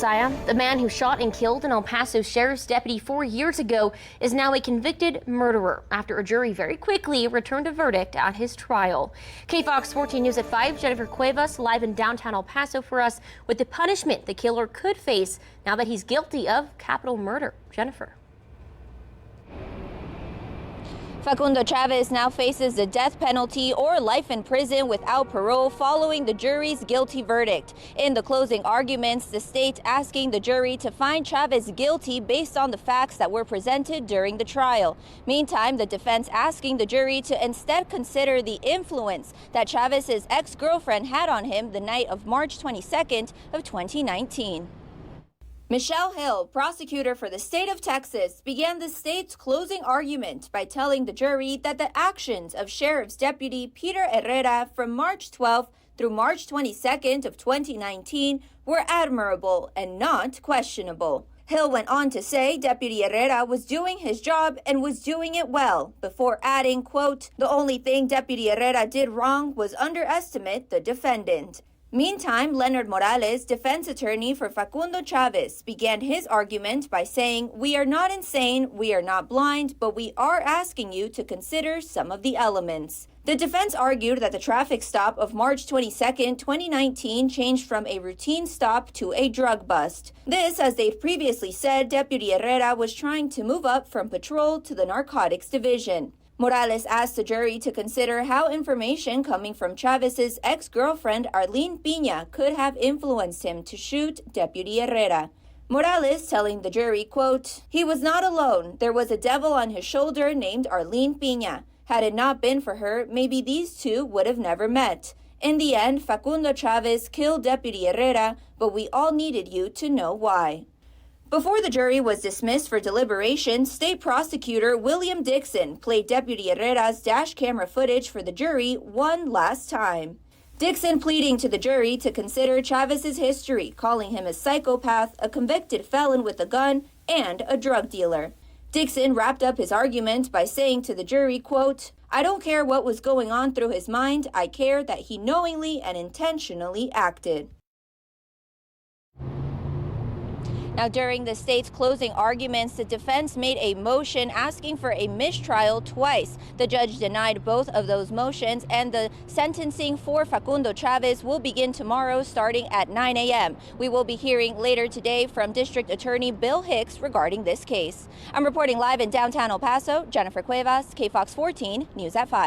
Josiah. The man who shot and killed an El Paso sheriff's deputy 4 years ago is now a convicted murderer after a jury very quickly returned a verdict at his trial. KFOX 14 News at 5, Jennifer Cuevas live in downtown El Paso for us with the punishment the killer could face now that he's guilty of capital murder. Jennifer. Facundo Chavez now faces the death penalty or life in prison without parole following the jury's guilty verdict. In the closing arguments, the state asking the jury to find Chavez guilty based on the facts that were presented during the trial. Meantime, the defense asking the jury to instead consider the influence that Chavez's ex-girlfriend had on him the night of March 22nd of 2019. Michelle Hill, prosecutor for the state of Texas, began the state's closing argument by telling the jury that the actions of Sheriff's Deputy Peter Herrera from March 12th through March 22nd of 2019 were admirable and not questionable. Hill went on to say Deputy Herrera was doing his job and was doing it well, before adding, quote, "The only thing Deputy Herrera did wrong was underestimate the defendant." Meantime, Leonard Morales, defense attorney for Facundo Chavez, began his argument by saying, "We are not insane, we are not blind, but we are asking you to consider some of the elements." The defense argued that the traffic stop of March 22, 2019 changed from a routine stop to a drug bust. This, as they'd previously said, Deputy Herrera was trying to move up from patrol to the narcotics division. Morales asked the jury to consider how information coming from Chavez's ex-girlfriend Arlene Piña could have influenced him to shoot Deputy Herrera. Morales telling the jury, quote, "He was not alone. There was a devil on his shoulder named Arlene Piña. Had it not been for her, maybe these two would have never met. In the end, Facundo Chavez killed Deputy Herrera, but we all needed you to know why." Before the jury was dismissed for deliberation, State Prosecutor William Dixon played Deputy Herrera's dash camera footage for the jury one last time. Dixon pleading to the jury to consider Chavez's history, calling him a psychopath, a convicted felon with a gun, and a drug dealer. Dixon wrapped up his argument by saying to the jury, quote, "I don't care what was going on through his mind, I care that he knowingly and intentionally acted." Now, during the state's closing arguments, the defense made a motion asking for a mistrial twice. The judge denied both of those motions, and the sentencing for Facundo Chavez will begin tomorrow starting at 9 a.m. We will be hearing later today from District Attorney Bill Hicks regarding this case. I'm reporting live in downtown El Paso, Jennifer Cuevas, KFOX 14 News at 5.